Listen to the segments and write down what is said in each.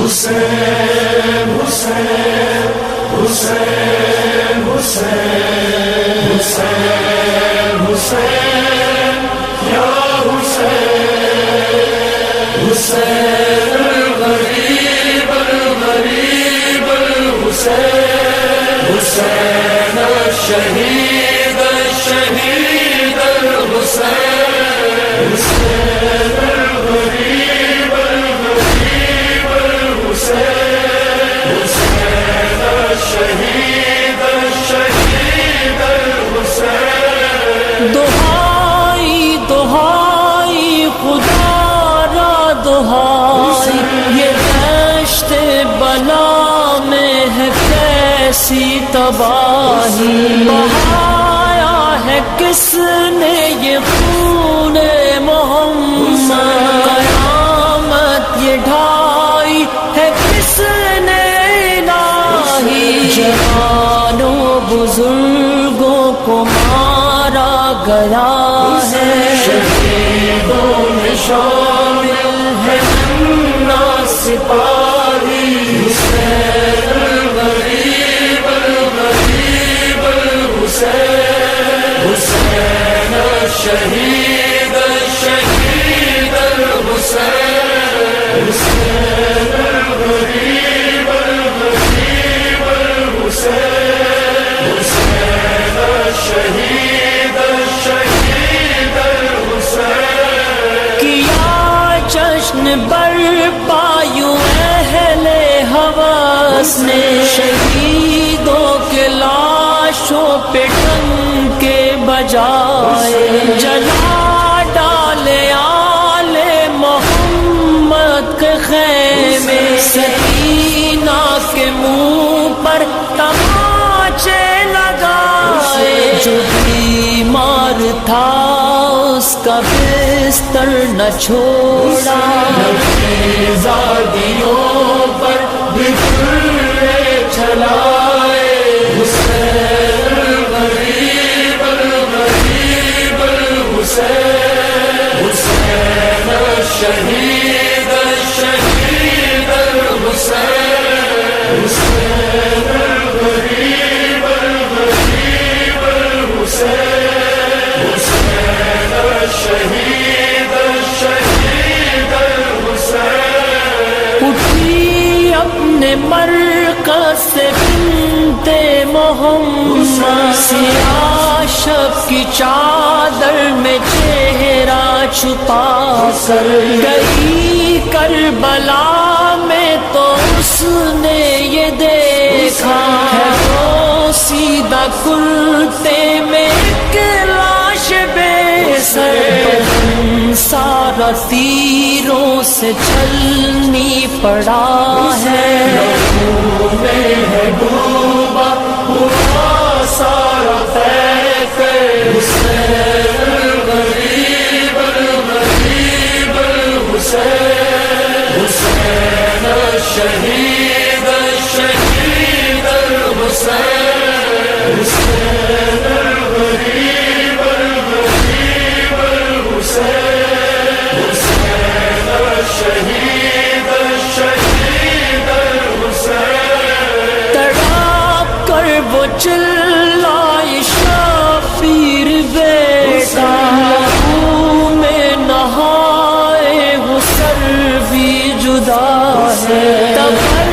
حسین حسین حسین حسین حسین حسین یا حسین حسین الغریب الغریب الحسین حسین الشہید الشہید الحسین حسین الغریب الغریب الحسین حسین الشہید الشہید الحسین دہائی دہائی خدا را دہائی یہ دشت بلا میں ہے کیسی تباہی بہایا ہے کس نے یہ خون محمد قیامت یہ ڈھائی ہے کس نے الہی جوانوں بزرگوں کو مارا گیا ہے شہیدوں میں شامل ہے ننا سپاہی حسین الغریب الغریب الحسین حسین الشہید الشہید الحسین حسین الغریب الغریب الحسین حسین الشہید الشہید الحسین کیا جشن برپا یوں اہل حواس نے شہیدوں کے لاشوں پہ ڈنکے بجائے جلا ڈالے آل محمد کے خیمے سکینہ کے منہ پر تماچے لگائے جو بیمار تھا اس کا بستر نہ چھوڑا زادیوں پر بکھرے چلائے حسین الغریب الغریب الحسین حسین الشہید الشہید الحسین حسین الغریب الغریب الحسین حسین الشہید الشہید الحسین اٹھی اپنے مرکز سے بنت محمد سیاہ شب کی چادر میں چہرہ چھپا کر گئی کربلا میں تو اس نے یہ دیکھا ہے وہ سیدھا کرتے میں ایک لاش بے سر سارا تیروں سے چھلنی پڑا ہے میں ہے ڈوبا ہوا سارا طیف حسین الغریب الغریب الحسین حسین الشہید الشہید الحسین حسین الغریب الغریب الحسین حسین الشہید الشہید الحسین تڑاپ کر وہ چلائے شبیر بیٹا خون میں نہائے وہ سر بھی جدا ہے تبر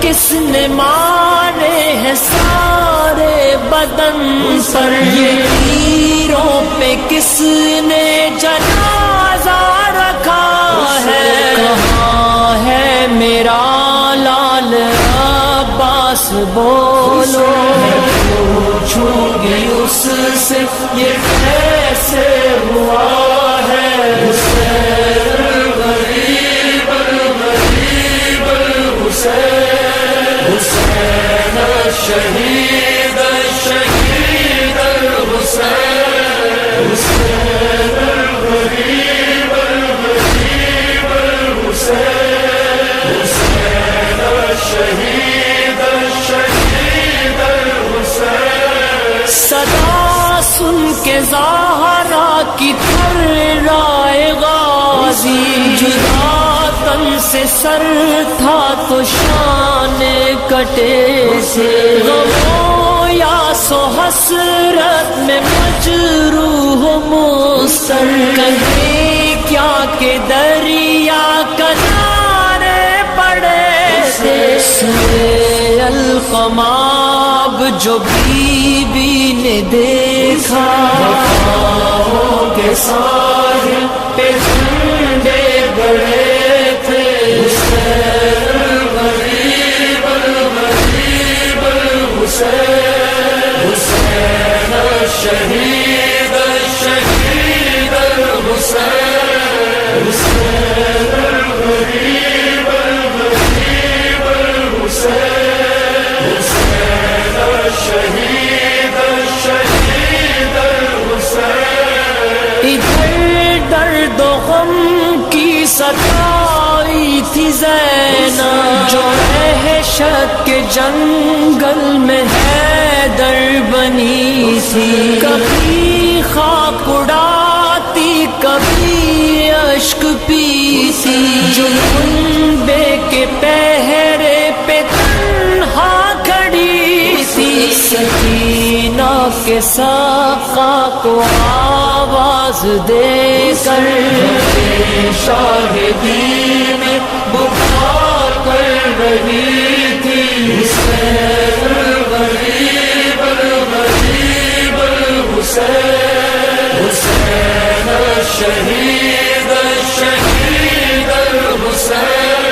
کس نے مارے ہیں سارے بدن پر یہ تیروں پہ کس نے جنازہ رکھا ہے کہاں ہے میرا لال عباس بولو پوچھوں گی اس سے یہ کیسے ہوا ہے حسین الغریب الغریب الحسین حسین الشہید الشہید الحسین حسین الغریب الغریب الحسین حسین الشہید الشہید الحسین صدا سن کے زہرا کی تھر رائے غازی جدا تن سے سر تھا تو شان کٹے سے، غموں یا سو حسرت میں مجروح مستر، کہیں کیا کہ دریا کنارے پڑے تھے، سرے القماب جو بی بی نے دیکھا، وفاؤں کے ساحل پہ جھنڈے گڑے تھے، حسین الغریب الغریب الحسین، حسین الشہید الشہید الحسین، حسین الغریب الغریب الحسین، حسین الشہید الشہید الحسین۔ ادھر درد و غم کی ستائی تھی زینب، جو وحشت کے جنگل میں حیدر بنی تھی، کبھی خاک اڑاتی کبھی اشک پیتی، جو کنبے کے پہرے پہ تنہا کھڑی تھی، سکینہ کے ساقہ کو آواز دے کر شاہدی میں بکا کر رہی تھی، حسین الغریب الغریب الحسین، حسین الشہید الشہید الحسین،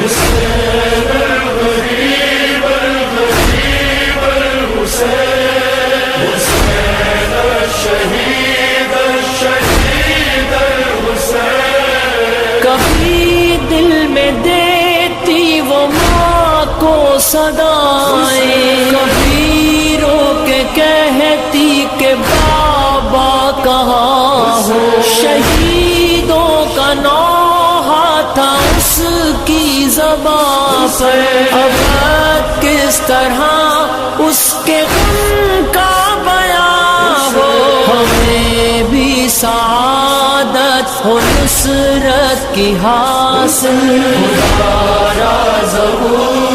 حسین الغریب الغریب الحسین، حسین الشہید الشہید الحسین۔ کبھی دل میں دیتی وہ ماں کو صدائیں، کبھی رو کے کہتی کہ بابا کہاں ہو، شہیدوں کا نوحہ تھا اس کی زبان پر، اب کس طرح اس کے غم کا بیان ہو، ہمیں بھی سعادت ہو نصرت کی حاصل، خدا را ظہور